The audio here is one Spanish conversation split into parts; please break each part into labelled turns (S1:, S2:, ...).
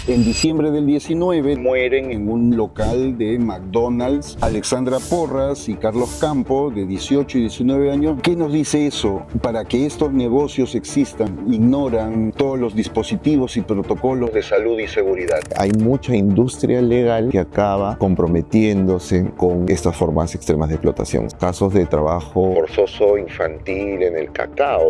S1: En diciembre del 19 mueren en un local de McDonald's Alexandra Porras y Carlos Campo, de 18 y 19 años. ¿Qué nos dice eso? Para que estos negocios existan, ignoran todos los dispositivos y protocolos de salud y seguridad.
S2: Hay mucha industria legal que acaba comprometiéndose con estas formas extremas de explotación. Casos de trabajo forzoso infantil en el cacao.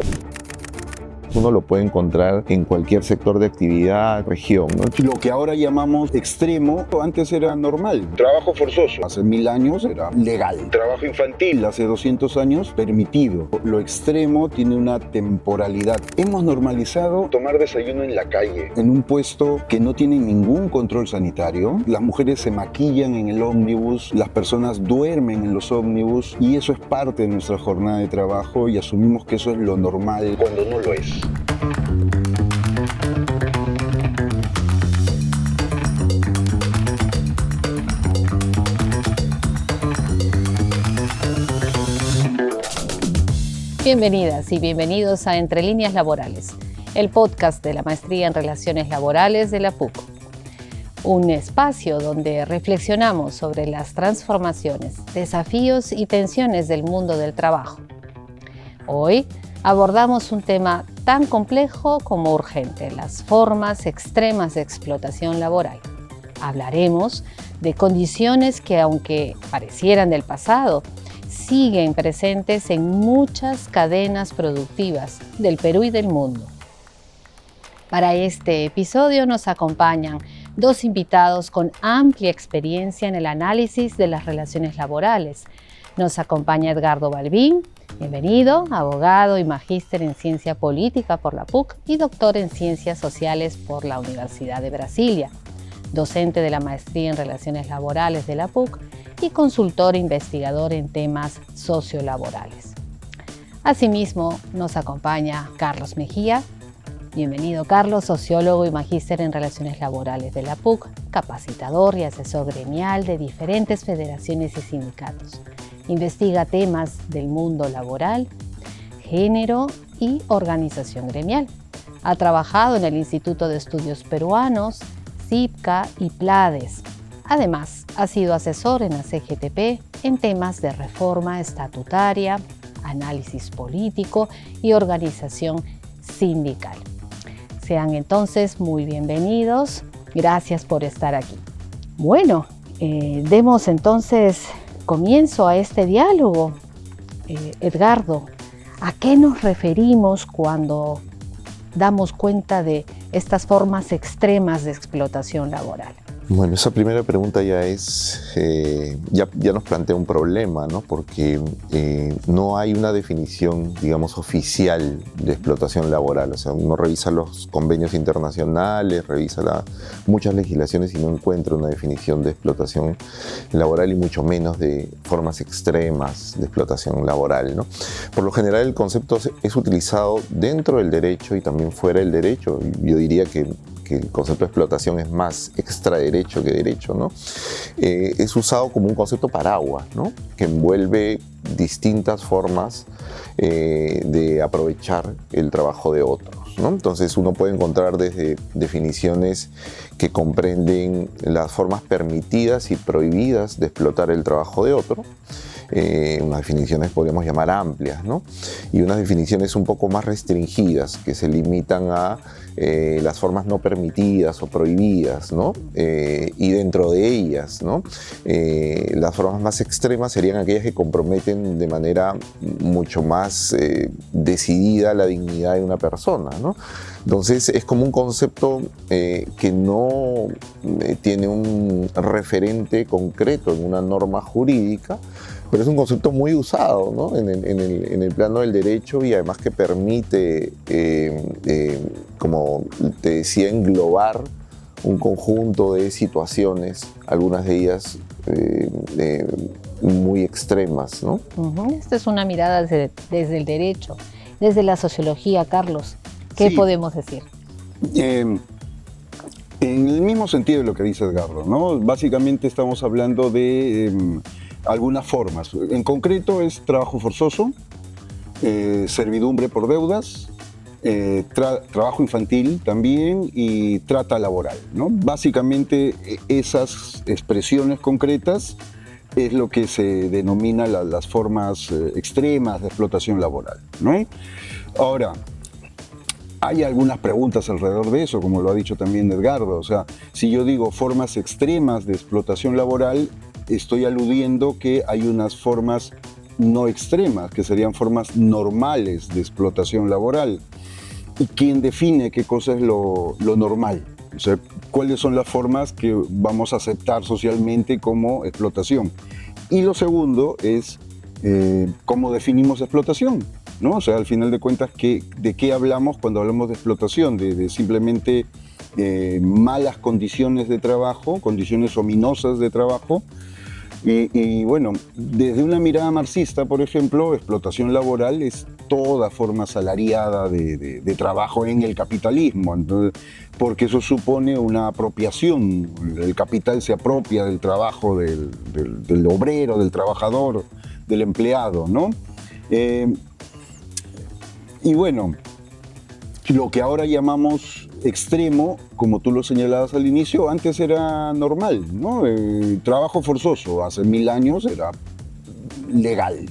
S2: Uno lo puede encontrar en cualquier sector de actividad, región, ¿no?
S1: Lo que ahora llamamos extremo, antes era normal. Trabajo forzoso, hace 1000 años era legal. Trabajo infantil, hace 200 años, permitido. Lo extremo tiene una temporalidad. Hemos normalizado tomar desayuno en la calle, en un puesto que no tiene ningún control sanitario. Las mujeres se maquillan en el ómnibus, las personas duermen en los ómnibus, y eso es parte de nuestra jornada de trabajo y asumimos que eso es lo normal cuando no lo es.
S3: Bienvenidas y bienvenidos a Entre Líneas Laborales, el podcast de la Maestría en Relaciones Laborales de la PUC. Un espacio donde reflexionamos sobre las transformaciones, desafíos y tensiones del mundo del trabajo. Hoy abordamos un tema tan complejo como urgente: las formas extremas de explotación laboral. Hablaremos de condiciones que, aunque parecieran del pasado, siguen presentes en muchas cadenas productivas del Perú y del mundo. Para este episodio nos acompañan dos invitados con amplia experiencia en el análisis de las relaciones laborales. Nos acompaña Edgardo Balbín, bienvenido, abogado y magíster en Ciencia Política por la PUC y doctor en Ciencias Sociales por la Universidad de Brasilia, docente de la Maestría en Relaciones Laborales de la PUC y consultor e investigador en temas sociolaborales. Asimismo, nos acompaña Carlos Mejía. Bienvenido, Carlos, sociólogo y magíster en Relaciones Laborales de la PUC, capacitador y asesor gremial de diferentes federaciones y sindicatos. Investiga temas del mundo laboral, género y organización gremial. Ha trabajado en el Instituto de Estudios Peruanos, CIPCA y PLADES. Además, ha sido asesor en la CGTP en temas de reforma estatutaria, análisis político y organización sindical. Sean entonces muy bienvenidos. Gracias por estar aquí. Bueno, demos entonces comienzo a este diálogo. Edgardo, ¿a qué nos referimos cuando damos cuenta de estas formas extremas de explotación laboral?
S2: Bueno, esa primera pregunta ya ya nos plantea un problema, ¿no? Porque no hay una definición, digamos, oficial de explotación laboral. O sea, uno revisa los convenios internacionales, revisa muchas legislaciones y no encuentra una definición de explotación laboral y mucho menos de formas extremas de explotación laboral, ¿no? Por lo general, el concepto es utilizado dentro del derecho y también fuera del derecho. Yo diría que el concepto de explotación es más extraderecho que derecho, ¿no? Es usado como un concepto paraguas, ¿no? Que envuelve distintas formas de aprovechar el trabajo de otros, ¿no? Entonces uno puede encontrar desde definiciones que comprenden las formas permitidas y prohibidas de explotar el trabajo de otro, unas definiciones podríamos llamar amplias, ¿no? Y unas definiciones un poco más restringidas que se limitan a las formas no permitidas o prohibidas, ¿no? Y dentro de ellas, ¿no? Las formas más extremas serían aquellas que comprometen de manera mucho más decidida la dignidad de una persona, ¿no? Entonces es como un concepto que no tiene un referente concreto en una norma jurídica, pero es un concepto muy usado, ¿no? en el plano del derecho, y además que permite, como te decía, englobar un conjunto de situaciones, algunas de ellas muy extremas, ¿no?
S3: Esta es una mirada desde el derecho, desde la sociología, Carlos. ¿Qué podemos decir?
S1: En el mismo sentido de lo que dice Edgardo, ¿no? Básicamente estamos hablando de algunas formas. En concreto es trabajo forzoso, servidumbre por deudas, trabajo infantil también y trata laboral, ¿no? Básicamente esas expresiones concretas es lo que se denomina las formas extremas de explotación laboral, ¿no? Ahora, hay algunas preguntas alrededor de eso, como lo ha dicho también Edgardo. O sea, si yo digo formas extremas de explotación laboral, estoy aludiendo que hay unas formas no extremas, que serían formas normales de explotación laboral. ¿Y quién define qué cosa es lo normal? O sea, ¿cuáles son las formas que vamos a aceptar socialmente como explotación? Y lo segundo es cómo definimos explotación, ¿no? O sea, al final de cuentas, ¿de qué hablamos cuando hablamos de explotación? De simplemente malas condiciones de trabajo, condiciones ominosas de trabajo. Y bueno, desde una mirada marxista, por ejemplo, explotación laboral es toda forma asalariada de trabajo en el capitalismo. Entonces, porque eso supone una apropiación. El capital se apropia del trabajo del obrero, del trabajador, del empleado, ¿no? Y bueno, lo que ahora llamamos extremo, como tú lo señalabas al inicio, antes era normal, ¿no? Trabajo forzoso hace 1000 años era legal.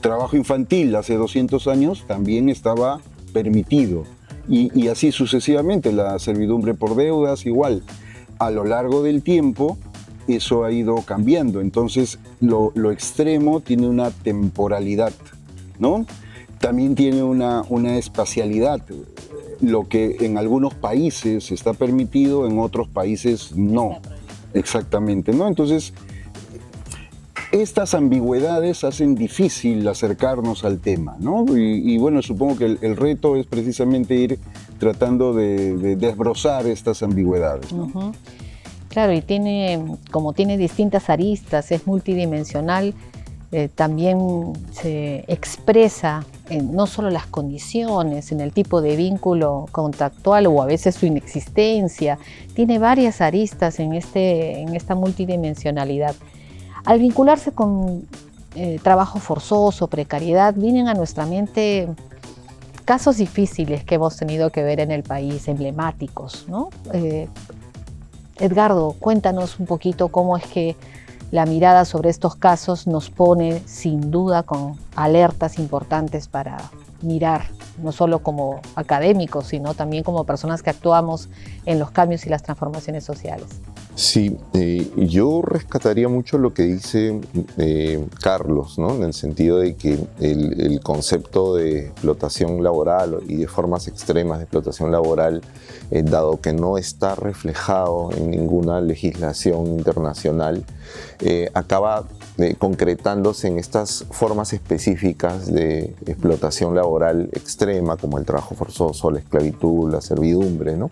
S1: Trabajo infantil hace 200 años también estaba permitido. Y así sucesivamente, la servidumbre por deudas igual. A lo largo del tiempo eso ha ido cambiando. Entonces lo extremo tiene una temporalidad, ¿no? También tiene una espacialidad. Lo que en algunos países está permitido, en otros países no. Exactamente, ¿no? Entonces, estas ambigüedades hacen difícil acercarnos al tema, ¿no? Y bueno, supongo que el reto es precisamente ir tratando de desbrozar estas ambigüedades, ¿no?
S3: Uh-huh. Claro, y como tiene distintas aristas, es multidimensional, también se expresa en no solo las condiciones, en el tipo de vínculo contractual o a veces su inexistencia, tiene varias aristas en esta multidimensionalidad. Al vincularse con trabajo forzoso, precariedad, vienen a nuestra mente casos difíciles que hemos tenido que ver en el país, emblemáticos, ¿no? Edgardo, cuéntanos un poquito cómo es que la mirada sobre estos casos nos pone sin duda con alertas importantes para mirar, no solo como académicos, sino también como personas que actuamos en los cambios y las transformaciones sociales.
S2: Sí, yo rescataría mucho lo que dice Carlos, ¿no? En el sentido de que el concepto de explotación laboral y de formas extremas de explotación laboral, dado que no está reflejado en ninguna legislación internacional, acaba concretándose en estas formas específicas de explotación laboral extrema, como el trabajo forzoso, la esclavitud, la servidumbre, ¿no?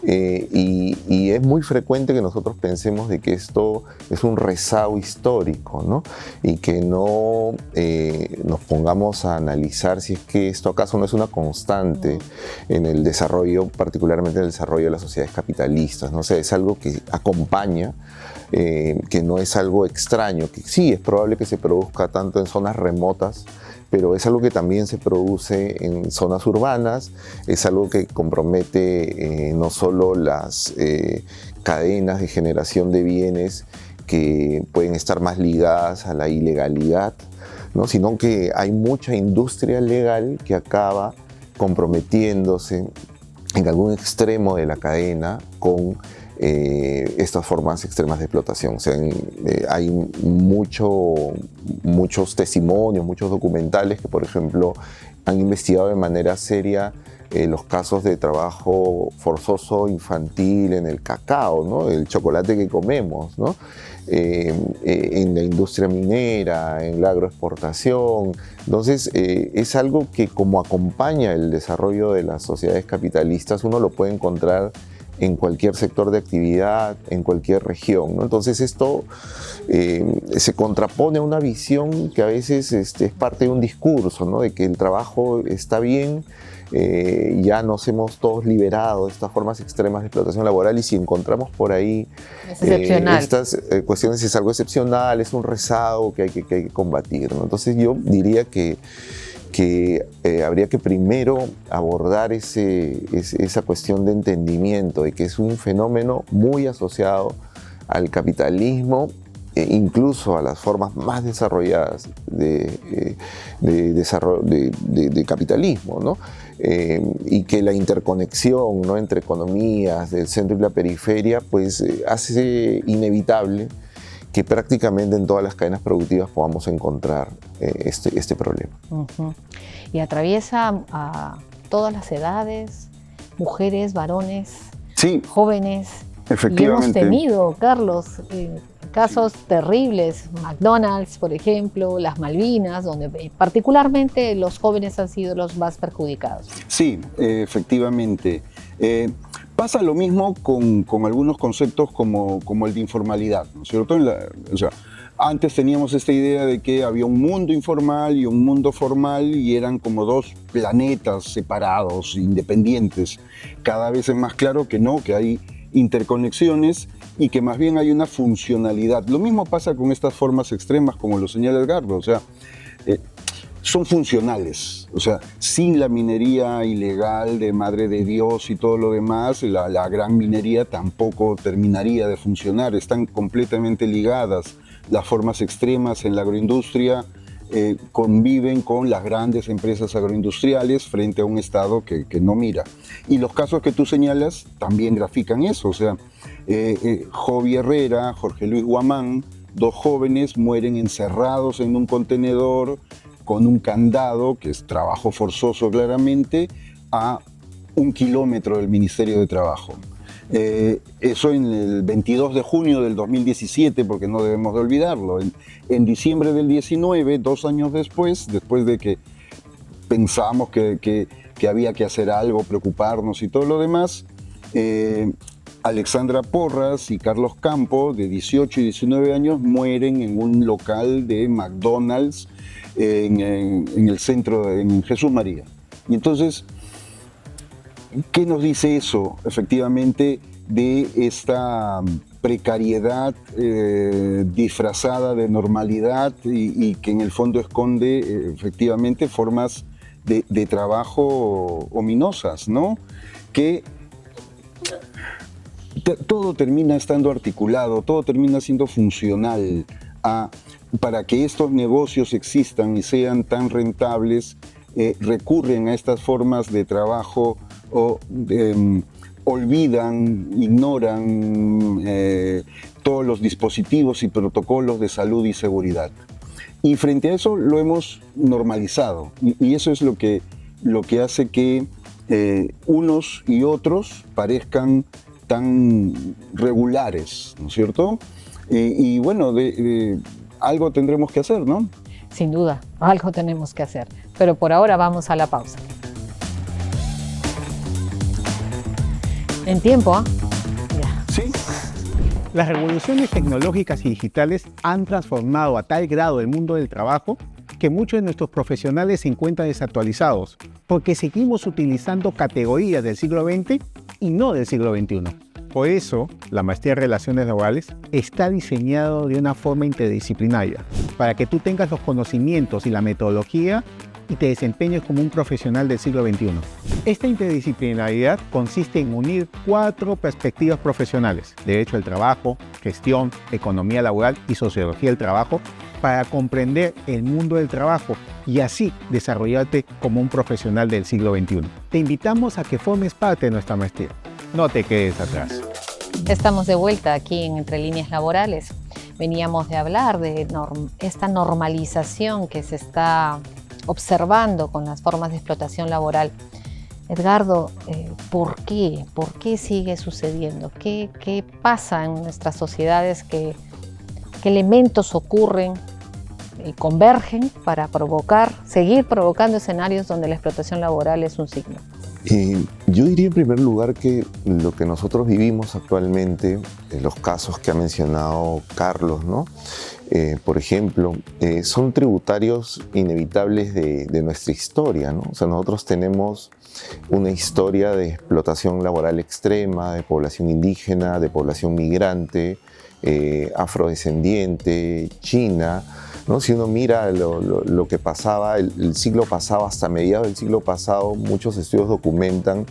S2: Y es muy frecuente que nosotros pensemos de que esto es un rezago histórico, ¿no? Y que no nos pongamos a analizar si es que esto acaso no es una constante en el desarrollo, particularmente en el desarrollo de las sociedades capitalistas, ¿no? O sea, es algo que acompaña, que no es algo extraño, que sí es probable que se produzca tanto en zonas remotas, pero es algo que también se produce en zonas urbanas, es algo que compromete no solo las cadenas de generación de bienes que pueden estar más ligadas a la ilegalidad, ¿no? Sino que hay mucha industria legal que acaba comprometiéndose en algún extremo de la cadena con estas formas extremas de explotación. O sea, hay muchos testimonios, muchos documentales que, por ejemplo, han investigado de manera seria los casos de trabajo forzoso infantil en el cacao, ¿no? El chocolate que comemos, ¿no? En la industria minera, en la agroexportación. Entonces, es algo que, como acompaña el desarrollo de las sociedades capitalistas, uno lo puede encontrar en cualquier sector de actividad, en cualquier región, ¿no? Entonces esto se contrapone a una visión que a veces es parte de un discurso, ¿no? De que el trabajo está bien, ya nos hemos todos liberado de estas formas extremas de explotación laboral, y si encontramos por ahí estas cuestiones, es algo excepcional, es un rezago que hay que combatir, ¿no? Entonces yo diría que que habría que primero abordar esa cuestión de entendimiento de que es un fenómeno muy asociado al capitalismo, incluso a las formas más desarrolladas de capitalismo, ¿no? Y que la interconexión, ¿no?, entre economías del centro y la periferia pues hace inevitable que prácticamente en todas las cadenas productivas podamos encontrar este problema.
S3: Uh-huh. Y atraviesa a todas las edades, mujeres, varones,
S1: Sí,
S3: jóvenes.
S1: efectivamente.
S3: Y hemos tenido, Carlos, casos terribles, McDonald's, por ejemplo, las Malvinas, donde particularmente los jóvenes han sido los más perjudicados.
S1: Sí, efectivamente. Pasa lo mismo con algunos conceptos como el de informalidad, ¿no es cierto? Antes teníamos esta idea de que había un mundo informal y un mundo formal y eran como dos planetas separados, independientes. Cada vez es más claro que no, que hay interconexiones y que más bien hay una funcionalidad. Lo mismo pasa con estas formas extremas, como lo señala Edgardo, o sea, son funcionales, o sea, sin la minería ilegal de Madre de Dios y todo lo demás, la gran minería tampoco terminaría de funcionar, están completamente ligadas. Las formas extremas en la agroindustria conviven con las grandes empresas agroindustriales frente a un Estado que no mira. Y los casos que tú señalas también grafican eso, o sea, Jovi Herrera, Jorge Luis Guamán, dos jóvenes mueren encerrados en un contenedor con un candado, que es trabajo forzoso claramente, a 1 kilómetro del Ministerio de Trabajo. Eso en el 22 de junio del 2017, porque no debemos de olvidarlo. En diciembre del 19, 2 años después de que pensamos que había que hacer algo, preocuparnos y todo lo demás, Alexandra Porras y Carlos Campo, de 18 y 19 años, mueren en un local de McDonald's en el centro, en Jesús María. Y entonces, ¿qué nos dice eso, efectivamente, de esta precariedad disfrazada de normalidad y que en el fondo esconde, efectivamente, formas de trabajo ominosas, ¿no? Que todo termina estando articulado, todo termina siendo funcional para que estos negocios existan y sean tan rentables. Recurren a estas formas de trabajo o olvidan, ignoran todos los dispositivos y protocolos de salud y seguridad. Y frente a eso lo hemos normalizado y eso es lo que hace que unos y otros parezcan tan regulares, ¿no es cierto? Y bueno, algo tendremos que hacer, ¿no?
S3: Sin duda, algo tenemos que hacer. Pero por ahora vamos a la pausa. En tiempo, ¿ah?
S1: Sí.
S4: Las revoluciones tecnológicas y digitales han transformado a tal grado el mundo del trabajo que muchos de nuestros profesionales se encuentran desactualizados porque seguimos utilizando categorías del siglo XX y no del siglo XXI. Por eso, la maestría en Relaciones Laborales está diseñada de una forma interdisciplinaria, para que tú tengas los conocimientos y la metodología y te desempeñes como un profesional del siglo XXI. Esta interdisciplinaridad consiste en unir 4 perspectivas profesionales: derecho al trabajo, gestión, economía laboral y sociología del trabajo, para comprender el mundo del trabajo y así desarrollarte como un profesional del siglo XXI. Te invitamos a que formes parte de nuestra maestría. No te quedes atrás.
S3: Estamos de vuelta aquí en Entre Líneas Laborales. Veníamos de hablar de esta normalización que se está observando con las formas de explotación laboral. Edgardo, ¿por qué? ¿Por qué sigue sucediendo? ¿Qué pasa en nuestras sociedades? ¿Qué elementos ocurren y convergen para seguir provocando escenarios donde la explotación laboral es un signo?
S2: Yo diría en primer lugar que lo que nosotros vivimos actualmente, los casos que ha mencionado Carlos, ¿no? Por ejemplo, son tributarios inevitables de nuestra historia, ¿no? O sea, nosotros tenemos una historia de explotación laboral extrema, de población indígena, de población migrante, afrodescendiente, china, ¿no? Si uno mira lo que pasaba el siglo pasado, hasta mediados del siglo pasado, muchos estudios documentan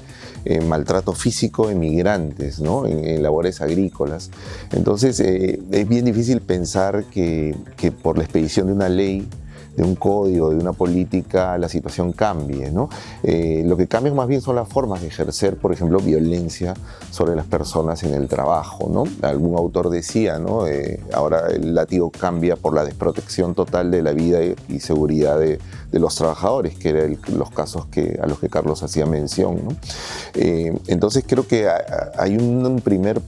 S2: maltrato físico en migrantes, ¿no? En labores agrícolas. Entonces, es bien difícil pensar que por la expedición de una ley, de un código, de una política, la situación cambie, ¿no? Lo que cambia más bien son las formas de ejercer, por ejemplo, violencia sobre las personas en el trabajo, ¿no? Algún autor decía, ¿no? Ahora el látigo cambia por la desprotección total de la vida y seguridad de los trabajadores, que eran los casos a los que Carlos hacía mención, ¿no? Entonces creo que hay un primer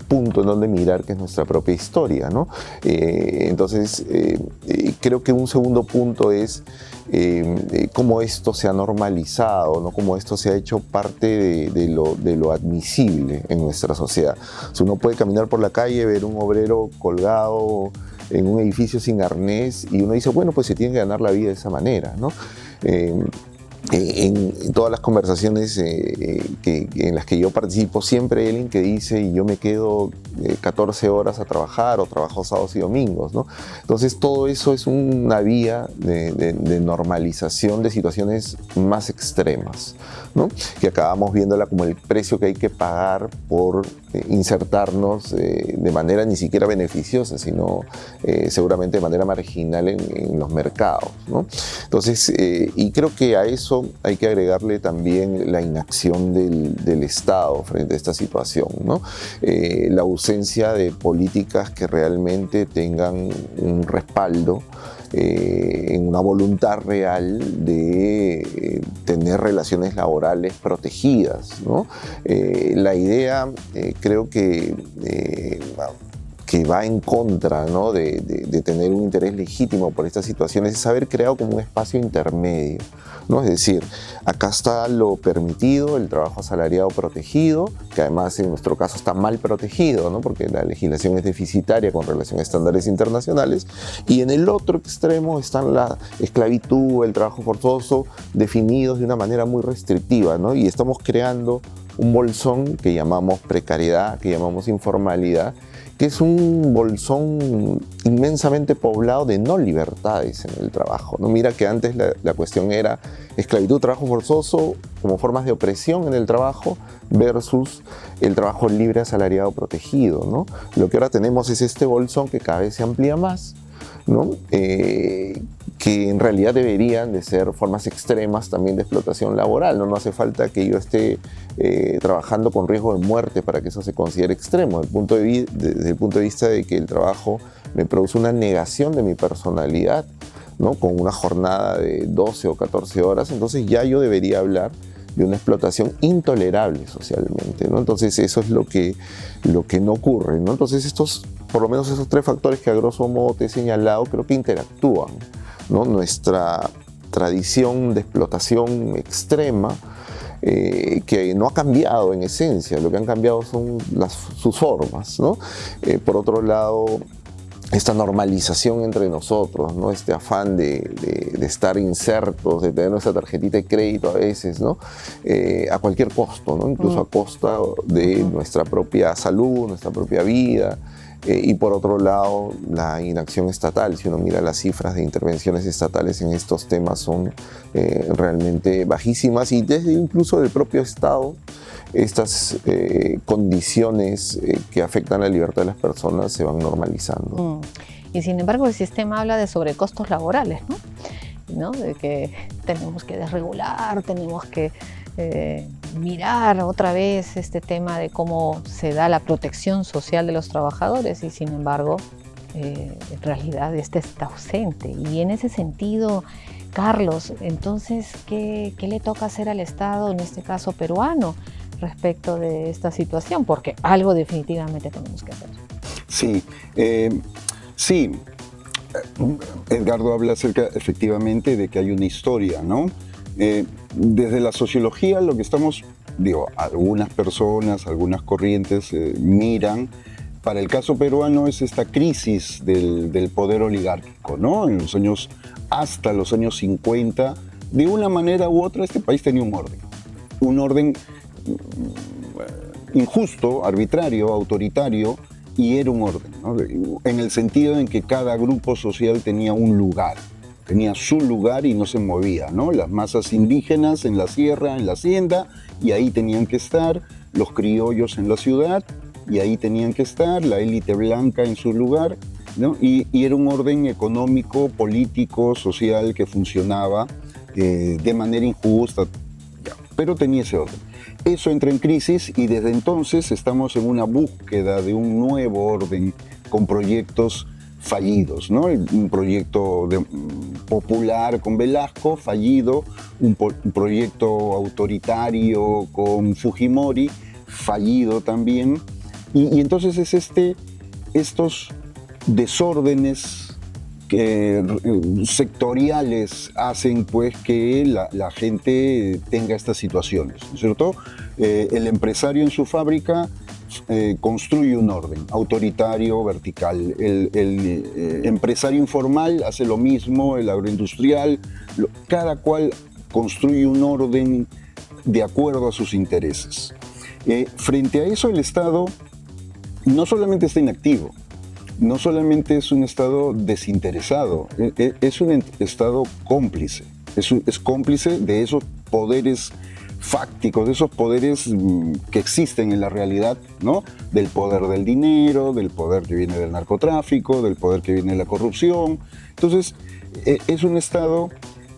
S2: punto en donde mirar, que es nuestra propia historia, ¿no? Entonces, creo que un segundo punto es cómo esto se ha normalizado, ¿no? Cómo esto se ha hecho parte de lo admisible en nuestra sociedad. O sea, uno puede caminar por la calle, ver un obrero colgado en un edificio sin arnés y uno dice, bueno, pues se tiene que ganar la vida de esa manera, ¿no? En todas las conversaciones en las que yo participo, siempre hay alguien que dice, y yo me quedo 14 horas a trabajar o trabajo sábados y domingos, ¿no? Entonces todo eso es una vía de normalización de situaciones más extremas, ¿no? Que acabamos viéndola como el precio que hay que pagar por insertarnos de manera ni siquiera beneficiosa, sino seguramente de manera marginal en los mercados, ¿no? Entonces, y creo que a eso hay que agregarle también la inacción del Estado frente a esta situación, ¿no? La ausencia de políticas que realmente tengan un respaldo en una voluntad real de tener relaciones laborales protegidas, ¿no? La idea, creo que va en contra, ¿no? de tener un interés legítimo por estas situaciones, es haber creado como un espacio intermedio, ¿no? Es decir, acá está lo permitido, el trabajo asalariado protegido, que además en nuestro caso está mal protegido, ¿no? Porque la legislación es deficitaria con relación a estándares internacionales, y en el otro extremo están la esclavitud, el trabajo forzoso, definidos de una manera muy restrictiva, ¿no? Y estamos creando un bolsón que llamamos precariedad, que llamamos informalidad, que es un bolsón inmensamente poblado de no libertades en el trabajo, ¿no? Mira que antes la cuestión era esclavitud, trabajo forzoso como formas de opresión en el trabajo versus el trabajo libre, asalariado, protegido, ¿no? Lo que ahora tenemos es este bolsón que cada vez se amplía más, ¿no? Que en realidad deberían de ser formas extremas también de explotación laboral, ¿no? No hace falta que yo esté trabajando con riesgo de muerte para que eso se considere extremo, desde el punto de vista de que el trabajo me produce una negación de mi personalidad, ¿no? Con una jornada de 12 o 14 horas, entonces ya yo debería hablar de una explotación intolerable socialmente, ¿no? Entonces eso es lo que no ocurre, ¿no? Entonces por lo menos esos tres factores que a grosso modo te he señalado, creo que interactúan, ¿no? Nuestra tradición de explotación extrema, que no ha cambiado en esencia, lo que han cambiado son sus formas, ¿no? Por otro lado, esta normalización entre nosotros, ¿no? Este afán de estar insertos, de tener nuestra tarjetita de crédito a veces, ¿no? A cualquier costo, ¿no? Incluso a costa de nuestra propia salud, nuestra propia vida. Y por otro lado, la inacción estatal. Si uno mira las cifras de intervenciones estatales en estos temas son realmente bajísimas, y desde incluso del propio Estado estas condiciones que afectan la libertad de las personas se van normalizando.
S3: Y sin embargo el sistema habla de sobrecostos laborales, ¿no? De que tenemos que desregular, tenemos que mirar otra vez este tema de cómo se da la protección social de los trabajadores, y sin embargo en realidad este está ausente. Y en ese sentido, Carlos, entonces, ¿qué le toca hacer al Estado, en este caso peruano, respecto de esta situación? Porque algo definitivamente tenemos que hacer.
S1: Sí, sí. Edgardo habla acerca efectivamente de que hay una historia, ¿no? Desde la sociología lo que estamos, algunas personas, algunas corrientes miran, para el caso peruano es esta crisis del poder oligárquico, ¿no? Hasta los años 50, de una manera u otra este país tenía un orden injusto, arbitrario, autoritario, y era un orden, ¿no? En el sentido en que cada grupo social tenía un lugar, tenía su lugar y no se movía, ¿no? Las masas indígenas en la sierra, en la hacienda, y ahí tenían que estar, los criollos en la ciudad, y ahí tenían que estar, la élite blanca en su lugar, ¿no? Y era un orden económico, político, social que funcionaba de manera injusta, pero tenía ese orden. Eso entra en crisis y desde entonces estamos en una búsqueda de un nuevo orden con proyectos fallidos, ¿no? Un proyecto popular con Velasco, fallido, un proyecto autoritario con Fujimori, fallido también, y entonces es estos desórdenes sectoriales hacen pues que la gente tenga estas situaciones, ¿no es cierto? El empresario en su fábrica construye un orden autoritario, vertical. El empresario informal hace lo mismo, el agroindustrial, cada cual construye un orden de acuerdo a sus intereses. Frente a eso, el Estado no solamente está inactivo, no solamente es un Estado desinteresado, es un Estado cómplice, es cómplice de esos poderes fácticos, de esos poderes que existen en la realidad, ¿no? Del poder del dinero, del poder que viene del narcotráfico, del poder que viene de la corrupción. Entonces, es un Estado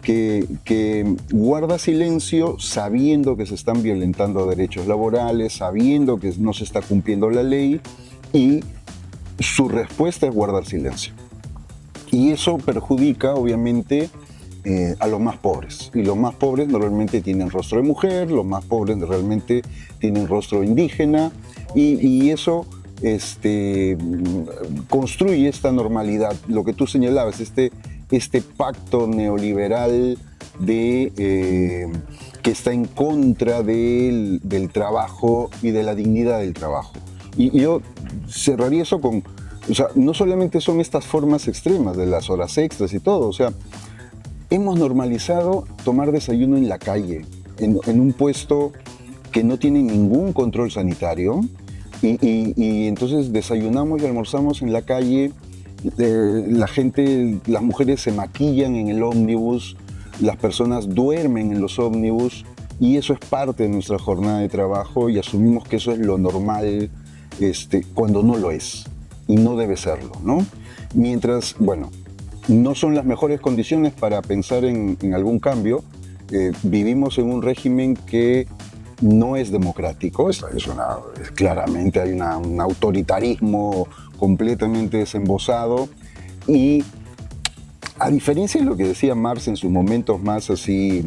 S1: que guarda silencio sabiendo que se están violentando derechos laborales, sabiendo que no se está cumpliendo la ley, y su respuesta es guardar silencio. Y eso perjudica, obviamente, a los más pobres. Y los más pobres normalmente tienen rostro de mujer, los más pobres realmente tienen rostro indígena, y eso construye esta normalidad, lo que tú señalabas, este pacto neoliberal que está en contra del trabajo y de la dignidad del trabajo. Y yo cerraría eso con, o sea, no solamente son estas formas extremas de las horas extras y todo, o sea, hemos normalizado tomar desayuno en la calle, en un puesto que no tiene ningún control sanitario, y entonces desayunamos y almorzamos en la calle. La gente, las mujeres se maquillan en el ómnibus, las personas duermen en los ómnibus, y eso es parte de nuestra jornada de trabajo, y asumimos que eso es lo normal, cuando no lo es, y no debe serlo, ¿no? Mientras, bueno, no son las mejores condiciones para pensar en algún cambio. Vivimos en un régimen que no es democrático, claramente hay un autoritarismo completamente desembosado, y a diferencia de lo que decía Marx en sus momentos más así,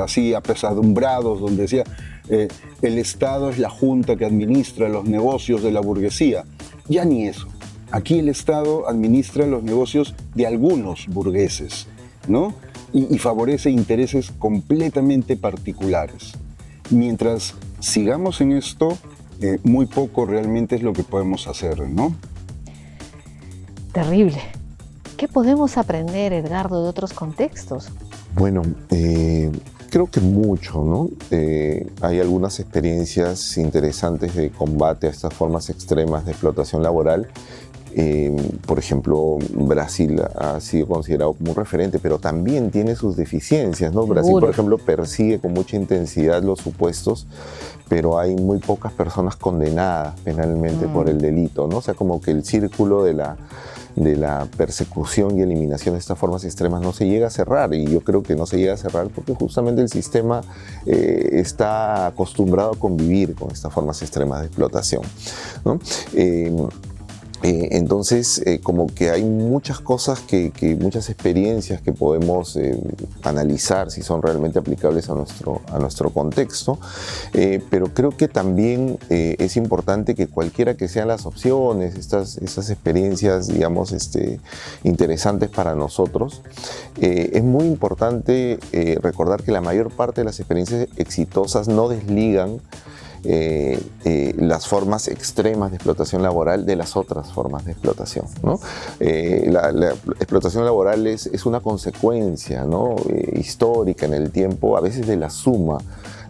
S1: así apesadumbrados, donde decía el Estado es la junta que administra los negocios de la burguesía, ya ni eso. Aquí el Estado administra los negocios de algunos burgueses, ¿no? Y favorece intereses completamente particulares. Mientras sigamos en esto, muy poco realmente es lo que podemos hacer, ¿no?
S3: Terrible. ¿Qué podemos aprender, Edgardo, de otros contextos?
S2: Bueno, creo que mucho, ¿no? Hay algunas experiencias interesantes de combate a estas formas extremas de explotación laboral. Por ejemplo, Brasil ha sido considerado como un referente, pero también tiene sus deficiencias, ¿no? Brasil, por ejemplo, persigue con mucha intensidad los supuestos, pero hay muy pocas personas condenadas penalmente por el delito, ¿no? O sea, como que el círculo de la persecución y eliminación de estas formas extremas no se llega a cerrar, y yo creo que no se llega a cerrar porque justamente el sistema está acostumbrado a convivir con estas formas extremas de explotación, ¿no? Entonces, como que hay muchas cosas, muchas experiencias que podemos analizar si son realmente aplicables a nuestro contexto, pero creo que también es importante que cualquiera que sean las opciones, estas experiencias, digamos, interesantes para nosotros, es muy importante recordar que la mayor parte de las experiencias exitosas no desligan las formas extremas de explotación laboral de las otras formas de explotación, ¿no? La explotación laboral es una consecuencia, ¿no? Histórica en el tiempo, a veces de la suma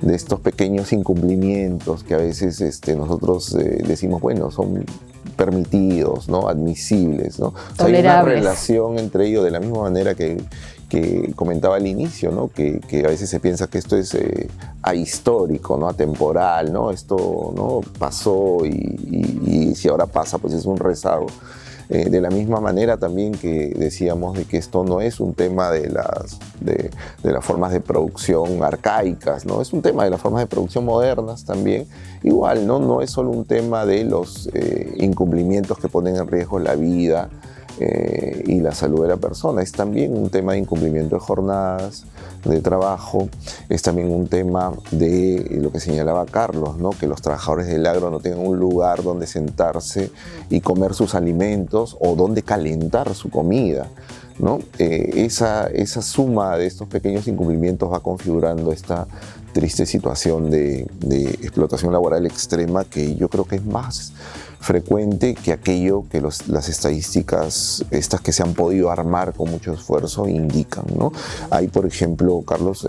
S2: de estos pequeños incumplimientos que a veces nosotros decimos, bueno, son permitidos, ¿no? Admisibles, ¿no? O sea, hay una relación entre ellos, de la misma manera que comentaba al inicio, ¿no? Que a veces se piensa que esto es ahistórico, ¿no? Atemporal, ¿no? Esto, ¿no? Pasó y si ahora pasa, pues es un rezago. De la misma manera también que decíamos de que esto no es un tema de las formas de producción arcaicas, ¿no? Es un tema de las formas de producción modernas también. Igual, ¿no? No es solo un tema de los incumplimientos que ponen en riesgo la vida y la salud de la persona. Es también un tema de incumplimiento de jornadas de trabajo, es también un tema de lo que señalaba Carlos, ¿no? Que los trabajadores del agro no tengan un lugar donde sentarse y comer sus alimentos o donde calentar su comida, ¿no? Esa suma de estos pequeños incumplimientos va configurando esta triste situación de explotación laboral extrema, que yo creo que es más frecuente que aquello que las estadísticas, estas que se han podido armar con mucho esfuerzo, indican, ¿no? Ahí, por ejemplo, Carlos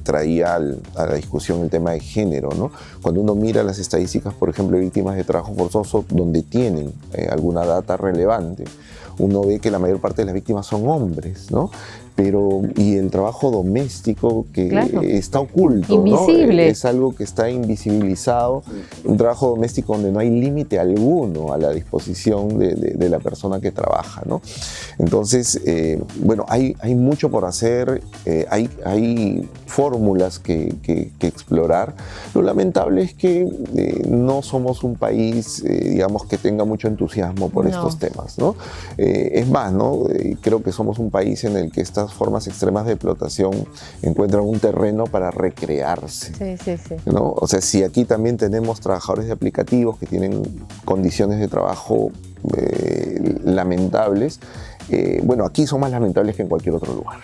S2: traía a la discusión el tema de género, ¿no? Cuando uno mira las estadísticas, por ejemplo, de víctimas de trabajo forzoso, donde tienen alguna data relevante, uno ve que la mayor parte de las víctimas son hombres, ¿no? Y el trabajo doméstico que está oculto,
S3: invisible,
S2: ¿no? Es algo que está invisibilizado, un trabajo doméstico donde no hay límite alguno a la disposición de la persona que trabaja, ¿no? Entonces, bueno, hay mucho por hacer, hay fórmulas que explorar. Lo lamentable es que no somos un país, digamos, que tenga mucho entusiasmo por estos temas, ¿no? Es más, ¿no? Creo que somos un país en el que estas formas extremas de explotación encuentran un terreno para recrearse.
S3: Sí.
S2: ¿No? O sea, si aquí también tenemos trabajadores de aplicativos que tienen condiciones de trabajo lamentables, bueno, aquí son más lamentables que en cualquier otro lugar,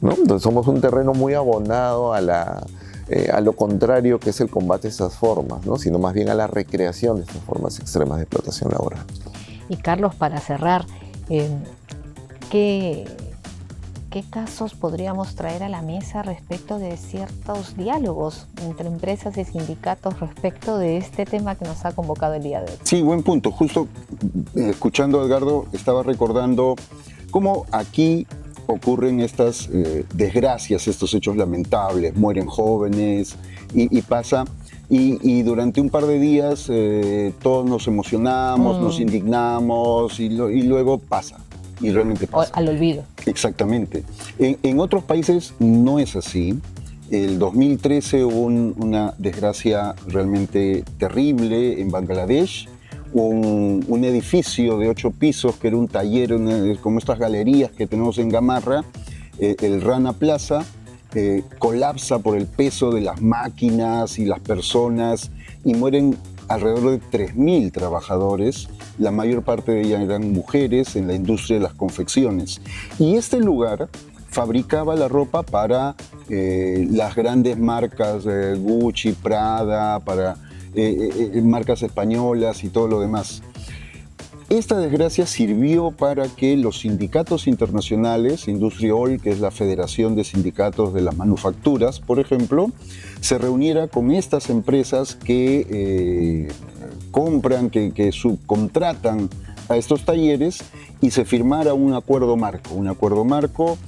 S2: ¿no? Entonces somos un terreno muy abonado a lo contrario que es el combate a estas formas, ¿no? Sino más bien a la recreación de estas formas extremas de explotación laboral.
S3: Y Carlos, para cerrar, ¿qué casos podríamos traer a la mesa respecto de ciertos diálogos entre empresas y sindicatos respecto de este tema que nos ha convocado el día de hoy?
S1: Sí, buen punto. Justo escuchando a Edgardo, estaba recordando cómo aquí ocurren estas desgracias, estos hechos lamentables, mueren jóvenes y pasa. Y durante un par de días todos nos emocionamos, nos indignamos y luego pasa. Y realmente pasa.
S3: Al olvido.
S1: Exactamente. En otros países no es así. El 2013 hubo una desgracia realmente terrible en Bangladesh. Un edificio de 8 pisos que era un taller, como estas galerías que tenemos en Gamarra, el Rana Plaza, colapsa por el peso de las máquinas y las personas y mueren alrededor de 3.000 trabajadores. La mayor parte de ellas eran mujeres en la industria de las confecciones. Y este lugar fabricaba la ropa para las grandes marcas Gucci, Prada, para marcas españolas y todo lo demás. Esta desgracia sirvió para que los sindicatos internacionales, IndustriALL, que es la Federación de Sindicatos de las Manufacturas, por ejemplo, se reuniera con estas empresas que compran, que subcontratan a estos talleres y se firmara un acuerdo marco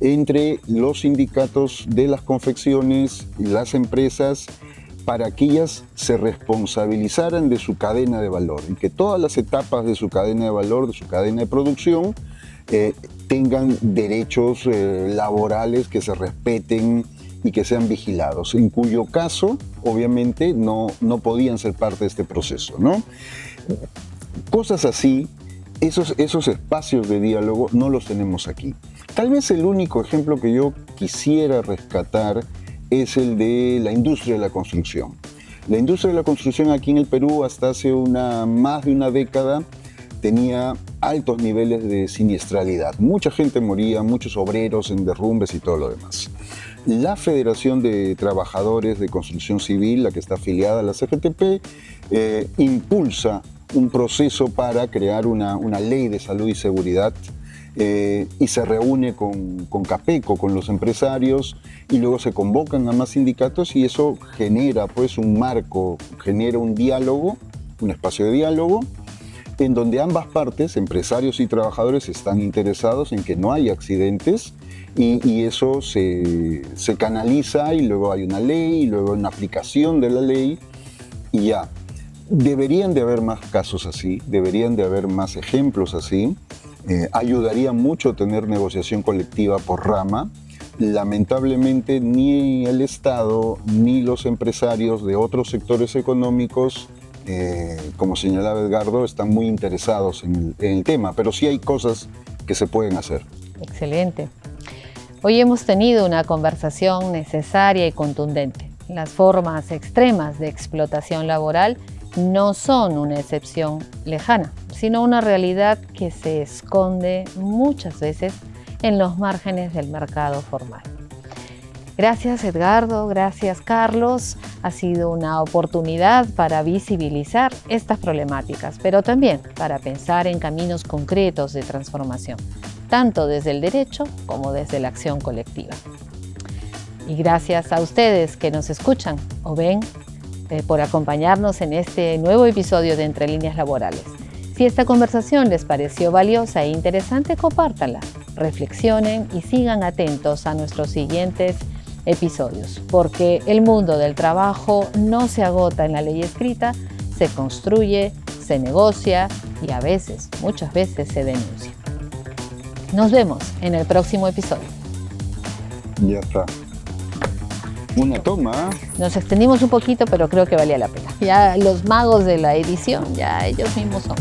S1: entre los sindicatos de las confecciones y las empresas para que ellas se responsabilizaran de su cadena de valor y que todas las etapas de su cadena de valor, de su cadena de producción, tengan derechos laborales que se respeten y que sean vigilados, en cuyo caso, obviamente, no podían ser parte de este proceso, ¿no? Cosas así, esos espacios de diálogo no los tenemos aquí. Tal vez el único ejemplo que yo quisiera rescatar es el de la industria de la construcción. La industria de la construcción aquí en el Perú hasta hace más de una década tenía altos niveles de siniestralidad. Mucha gente moría, muchos obreros en derrumbes y todo lo demás. la Federación de Trabajadores de Construcción Civil, la que está afiliada a la CGTP, impulsa un proceso para crear una ley de salud y seguridad y se reúne con CAPECO, con los empresarios, y luego se convocan a más sindicatos y eso genera pues un marco, genera un diálogo, un espacio de diálogo, en donde ambas partes, empresarios y trabajadores, están interesados en que no haya accidentes y eso se canaliza y luego hay una ley y luego una aplicación de la ley y ya. Deberían de haber más casos así, deberían de haber más ejemplos así. Ayudaría mucho tener negociación colectiva por rama. Lamentablemente ni el Estado ni los empresarios de otros sectores económicos, como señalaba Edgardo, están muy interesados en el tema, pero sí hay cosas que se pueden hacer.
S3: Excelente. Hoy hemos tenido una conversación necesaria y contundente. Las formas extremas de explotación laboral no son una excepción lejana, sino una realidad que se esconde muchas veces en los márgenes del mercado formal. Gracias Edgardo, gracias Carlos. Ha sido una oportunidad para visibilizar estas problemáticas, pero también para pensar en caminos concretos de transformación, tanto desde el derecho como desde la acción colectiva. Y gracias a ustedes que nos escuchan o ven por acompañarnos en este nuevo episodio de Entre Líneas Laborales. Si esta conversación les pareció valiosa e interesante, compártanla, reflexionen y sigan atentos a nuestros siguientes episodios, porque el mundo del trabajo no se agota en la ley escrita, se construye, se negocia y a veces, muchas veces, se denuncia. Nos vemos en el próximo episodio.
S1: Ya está. Una toma.
S3: Nos extendimos un poquito, pero creo que valía la pena. Ya los magos de la edición, ya ellos mismos son.